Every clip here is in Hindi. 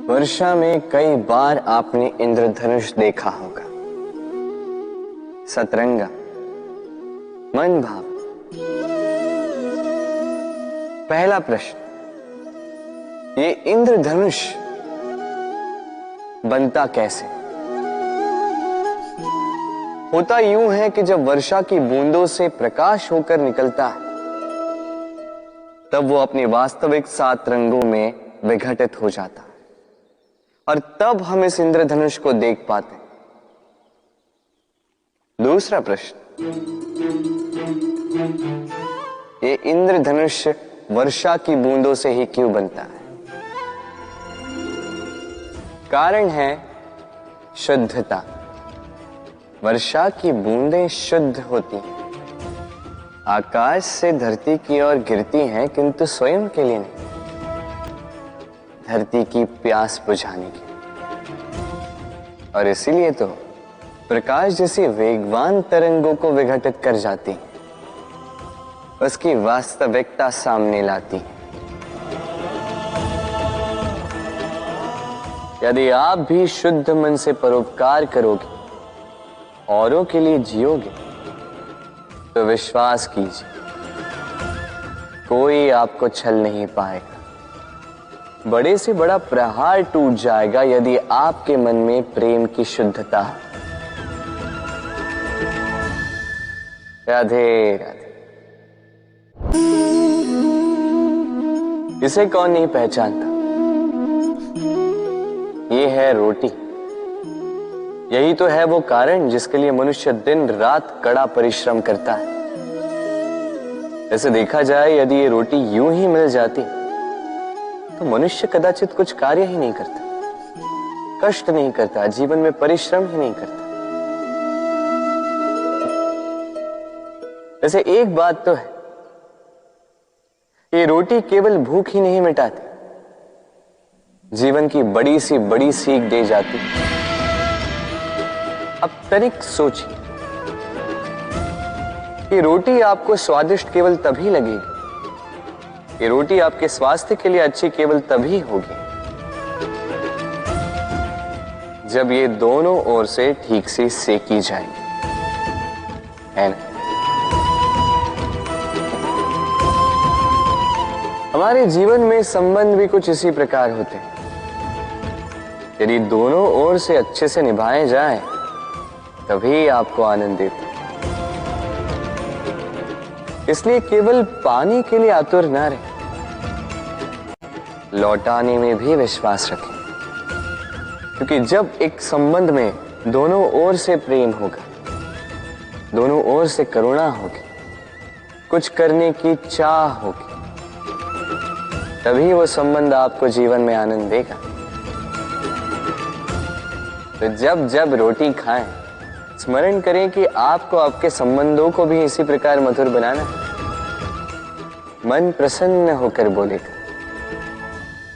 वर्षा में कई बार आपने इंद्रधनुष देखा होगा। सतरंगा, मन भाव। पहला प्रश्न, ये इंद्रधनुष बनता कैसे? होता यूं है कि जब वर्षा की बूंदों से प्रकाश होकर निकलता है तब वो अपने वास्तविक 7 रंगों में विघटित हो जाता है और तब हम इस इंद्रधनुष को देख पाते हैं। दूसरा प्रश्न, ये इंद्रधनुष वर्षा की बूंदों से ही क्यों बनता है? कारण है शुद्धता। वर्षा की बूंदें शुद्ध होती हैं, आकाश से धरती की ओर गिरती हैं, किंतु स्वयं के लिए नहीं, धरती की प्यास बुझाने की। और इसीलिए तो प्रकाश जैसी वेगवान तरंगों को विघटित कर जाती है, उसकी वास्तविकता सामने लाती है। यदि आप भी शुद्ध मन से परोपकार करोगे, औरों के लिए जियोगे, तो विश्वास कीजिए कोई आपको छल नहीं पाएगा। बड़े से बड़ा प्रहार टूट जाएगा यदि आपके मन में प्रेम की शुद्धता है। राधे राधे। इसे कौन नहीं पहचानता? ये है रोटी। यही तो है वो कारण जिसके लिए मनुष्य दिन रात कड़ा परिश्रम करता है। ऐसे देखा जाए, यदि ये रोटी यूं ही मिल जाती तो मनुष्य कदाचित कुछ कार्य ही नहीं करता, कष्ट नहीं करता, जीवन में परिश्रम ही नहीं करता। वैसे एक बात तो है, ये रोटी केवल भूख ही नहीं मिटाती, जीवन की बड़ी सी बड़ी सीख दे जाती। अब तनिक सोचिए, ये रोटी आपको स्वादिष्ट केवल तभी लगेगी, ये रोटी आपके स्वास्थ्य के लिए अच्छी केवल तभी होगी जब ये दोनों ओर से ठीक से सेकी जाएगी, है ना? हमारे जीवन में संबंध भी कुछ इसी प्रकार होते हैं। यदि दोनों ओर से अच्छे से निभाए जाए तभी आपको आनंद देते। इसलिए केवल पानी के लिए आतुर ना रहे, लौटाने में भी विश्वास रखें। क्योंकि जब एक संबंध में दोनों ओर से प्रेम होगा, दोनों ओर से करुणा होगी, कुछ करने की चाह होगी, तभी वो संबंध आपको जीवन में आनंद देगा। तो जब जब रोटी खाएं, स्मरण करें कि आपको आपके संबंधों को भी इसी प्रकार मधुर बनाना है। मन प्रसन्न होकर बोलेगा,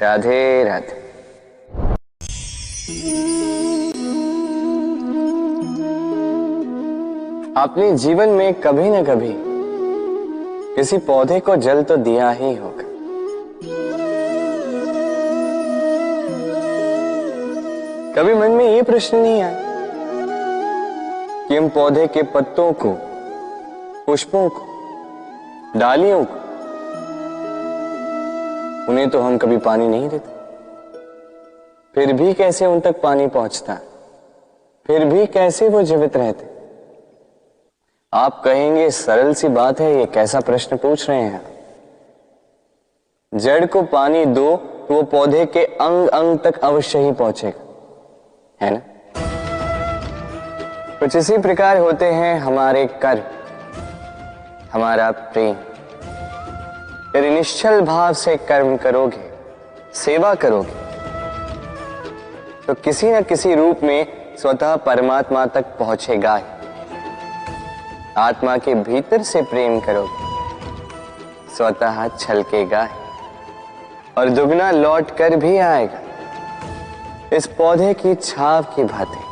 राधे राधे। आपने जीवन में कभी न कभी किसी पौधे को जल तो दिया ही होगा। कभी मन में ये प्रश्न नहीं आया कि हम पौधे के पत्तों को, पुष्पों को, डालियों को, उन्हें तो हम कभी पानी नहीं देते, फिर भी कैसे उन तक पानी पहुंचता है, फिर भी कैसे वो जीवित रहते? आप कहेंगे सरल सी बात है, ये कैसा प्रश्न पूछ रहे हैं? जड़ को पानी दो तो वो पौधे के अंग अंग तक अवश्य ही पहुंचेगा, है ना? कुछ इसी प्रकार होते हैं हमारे कर्म, हमारा प्रेम। यदि निश्चल भाव से कर्म करोगे, सेवा करोगे, तो किसी न किसी रूप में स्वतः परमात्मा तक पहुंचेगा ही। आत्मा के भीतर से प्रेम करोगे, स्वतः छलकेगा ही और दुगना लौट कर भी आएगा, इस पौधे की छाव की भांति।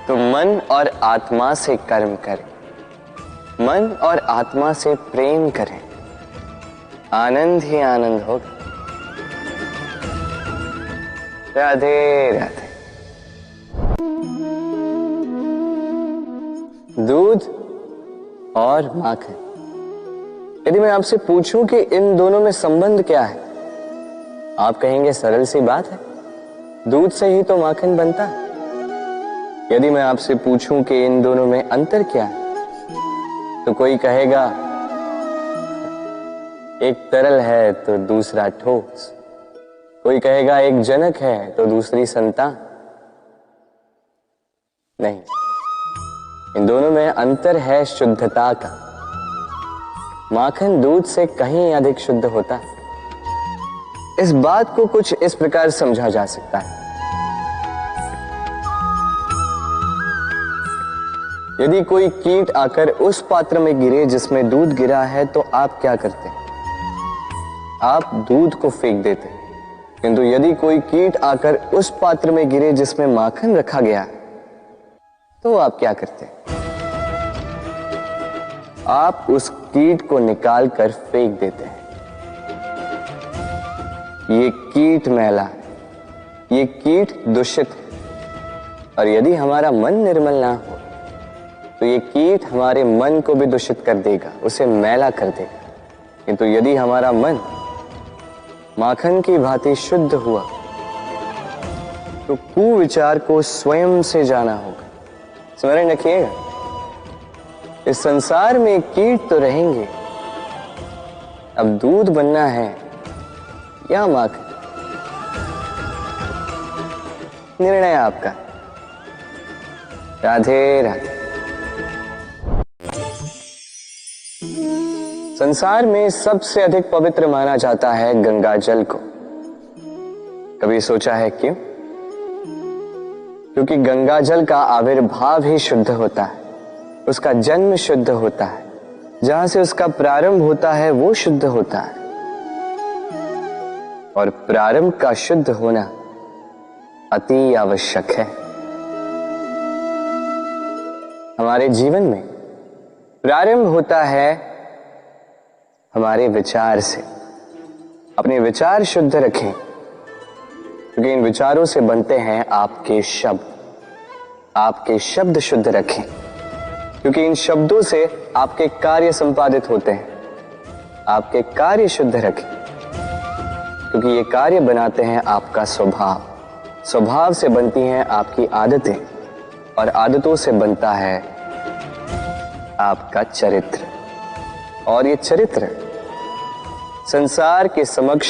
तो मन और आत्मा से कर्म करें, मन और आत्मा से प्रेम करें, आनंद ही आनंद होगा। राधे राधे। दूध और माखन, यदि मैं आपसे पूछूं कि इन दोनों में संबंध क्या है, आप कहेंगे सरल सी बात है, दूध से ही तो माखन बनता है। यदि मैं आपसे पूछूं कि इन दोनों में अंतर क्या है, तो कोई कहेगा एक तरल है तो दूसरा ठोस, कोई कहेगा एक जनक है तो दूसरी संतान। नहीं, इन दोनों में अंतर है शुद्धता का। माखन दूध से कहीं अधिक शुद्ध होता है। इस बात को कुछ इस प्रकार समझा जा सकता है। यदि कोई कीट आकर उस पात्र में गिरे जिसमें दूध गिरा है, तो आप क्या करते हैं? आप दूध को फेंक देते हैं। किंतु यदि कोई कीट आकर उस पात्र में गिरे जिसमें माखन रखा गया, तो आप क्या करते हैं? आप उस कीट को निकाल कर फेंक देते हैं। ये कीट मैला है, ये कीट दूषित है। और यदि हमारा मन निर्मल ना हो, तो ये कीट हमारे मन को भी दूषित कर देगा, उसे मैला कर देगा। किंतु यदि हमारा मन माखन की भांति शुद्ध हुआ, तो कुविचार को स्वयं से जाना होगा। स्मरण रखिएगा, इस संसार में कीट तो रहेंगे, अब दूध बनना है या माखन, निर्णय आपका। राधे राधे। संसार में सबसे अधिक पवित्र माना जाता है गंगा जल को। कभी सोचा है क्यों? क्योंकि गंगा जल का आविर्भाव ही शुद्ध होता है, उसका जन्म शुद्ध होता है, जहां से उसका प्रारंभ होता है वो शुद्ध होता है। और प्रारंभ का शुद्ध होना अति आवश्यक है। हमारे जीवन में प्रारंभ होता है हमारे विचार से। अपने विचार शुद्ध रखें, क्योंकि इन विचारों से बनते हैं आपके शब्द। आपके शब्द शुद्ध रखें, क्योंकि इन शब्दों से आपके कार्य संपादित होते हैं। आपके कार्य शुद्ध रखें, क्योंकि ये कार्य बनाते हैं आपका स्वभाव। स्वभाव से बनती हैं आपकी आदतें, और आदतों से बनता है आपका चरित्र। और ये चरित्र संसार के समक्ष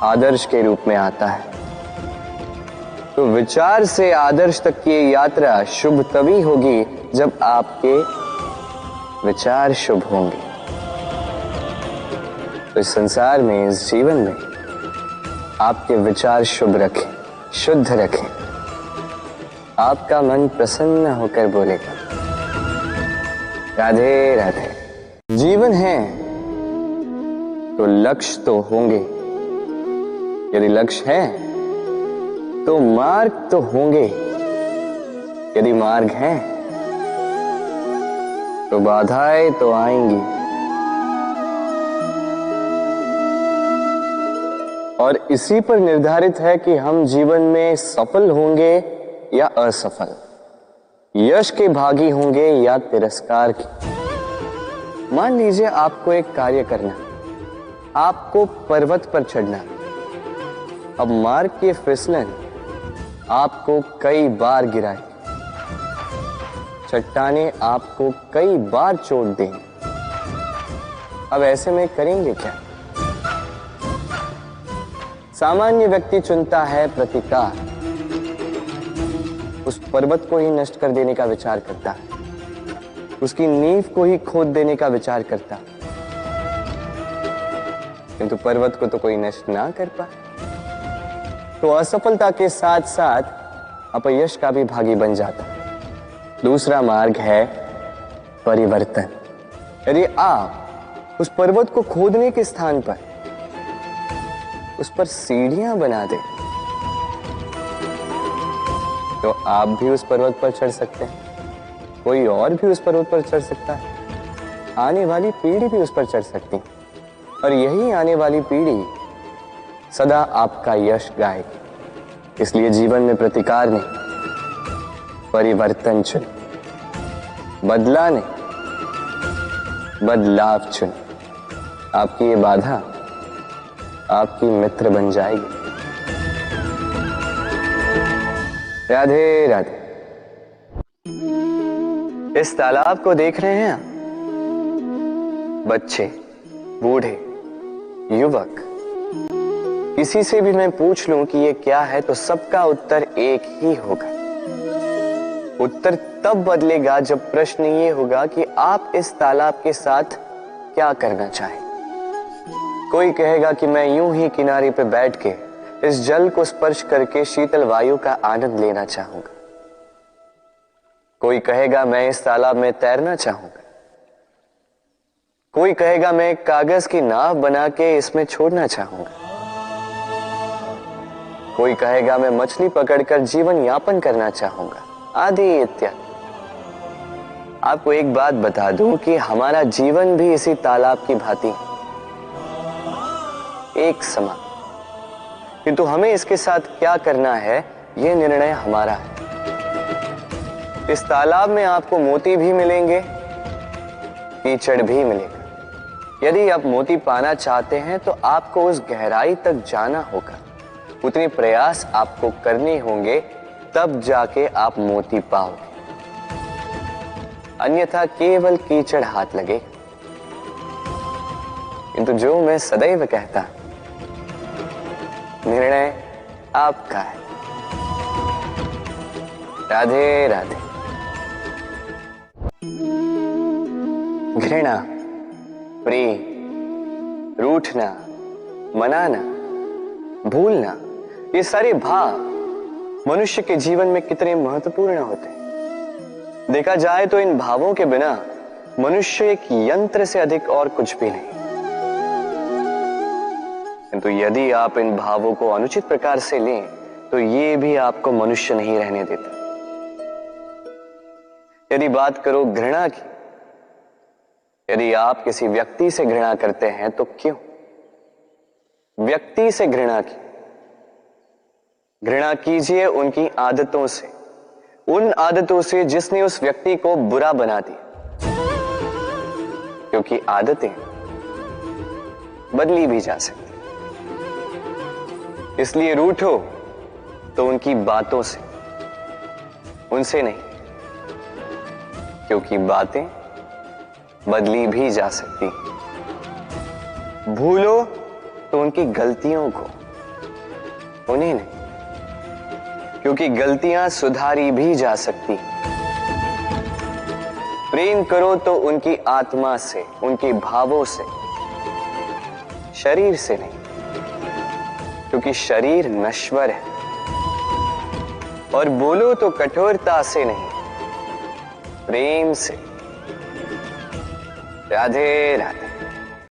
आदर्श के रूप में आता है। तो विचार से आदर्श तक की यात्रा शुभ तभी होगी जब आपके विचार शुभ होंगे। तो इस संसार में, इस जीवन में आपके विचार शुभ रखें, शुद्ध रखें। आपका मन प्रसन्न होकर बोलेगा राधे राधे। जीवन है तो लक्ष्य तो होंगे, यदि लक्ष्य है तो मार्ग तो होंगे, यदि मार्ग है तो बाधाएं तो आएंगी। और इसी पर निर्धारित है कि हम जीवन में सफल होंगे या असफल, यश के भागी होंगे या तिरस्कार के। मान लीजिए आपको एक कार्य करना, आपको पर्वत पर चढ़ना। अब मार्ग के फिसलन आपको कई बार गिराए, चट्टाने आपको कई बार चोट देंगे। अब ऐसे में करेंगे क्या? सामान्य व्यक्ति चुनता है प्रतिकार, उस पर्वत को ही नष्ट कर देने का विचार करता है, उसकी नींव को ही खोद देने का विचार करता, किंतु पर्वत को तो कोई नष्ट ना कर पाए। तो असफलता के साथ साथ अपयश का भी भागी बन जाता। दूसरा मार्ग है परिवर्तन। यदि आप उस पर्वत को खोदने के स्थान पर उस पर सीढ़ियां बना दें, तो आप भी उस पर्वत पर चढ़ सकते हैं, कोई और भी उस पर्वत पर चढ़ सकता है, आने वाली पीढ़ी भी उस पर चढ़ सकती है, और यही आने वाली पीढ़ी सदा आपका यश गाएगी। इसलिए जीवन में प्रतिकार नहीं, परिवर्तन चुन। बदला नहीं, बदलाव चुन। आपकी ये बाधा आपकी मित्र बन जाएगी। राधे राधे। इस तालाब को देख रहे हैं आप? बच्चे, बूढ़े, युवक, किसी से भी मैं पूछ लूं कि ये क्या है तो सबका उत्तर एक ही होगा। उत्तर तब बदलेगा जब प्रश्न ये होगा कि आप इस तालाब के साथ क्या करना चाहें। कोई कहेगा कि मैं यूं ही किनारे पे बैठ के इस जल को स्पर्श करके शीतल वायु का आनंद लेना चाहूंगा। कोई कहेगा मैं इस तालाब में तैरना चाहूंगा। कोई कहेगा मैं एक कागज की नाव बना के इसमें छोड़ना चाहूंगा। कोई कहेगा मैं मछली पकड़कर जीवन यापन करना चाहूंगा, आदि इत्यादि। आपको एक बात बता दूं कि हमारा जीवन भी इसी तालाब की भांति है, एक समान। किंतु हमें इसके साथ क्या करना है, यह निर्णय हमारा है। इस तालाब में आपको मोती भी मिलेंगे, कीचड़ भी मिलेगा। यदि आप मोती पाना चाहते हैं तो आपको उस गहराई तक जाना होगा, उतने प्रयास आपको करने होंगे, तब जाके आप मोती पाओगे। अन्यथा केवल कीचड़ हाथ लगे। किंतु जो मैं सदैव कहता, निर्णय आपका है। राधे राधे। घृणा, प्रेम, रूठना, मनाना, भूलना, ये सारे भाव मनुष्य के जीवन में कितने महत्वपूर्ण होते हैं। देखा जाए तो इन भावों के बिना मनुष्य एक यंत्र से अधिक और कुछ भी नहीं। किंतु यदि आप इन भावों को अनुचित प्रकार से लें तो ये भी आपको मनुष्य नहीं रहने देता। यदि बात करो घृणा की, यदि आप किसी व्यक्ति से घृणा करते हैं तो क्यों? व्यक्ति से घृणा की, घृणा कीजिए उनकी आदतों से, उन आदतों से जिसने उस व्यक्ति को बुरा बना दिया। क्योंकि आदतें बदली भी जा सकती, इसलिए रूठो तो उनकी बातों से, उनसे नहीं, क्योंकि बातें बदली भी जा सकती। भूलो तो उनकी गलतियों को, उन्हें नहीं, क्योंकि गलतियां सुधारी भी जा सकती। प्रेम करो तो उनकी आत्मा से, उनके भावों से, शरीर से नहीं, क्योंकि शरीर नश्वर है। और बोलो तो कठोरता से नहीं, प्रेम से। राधे राधे।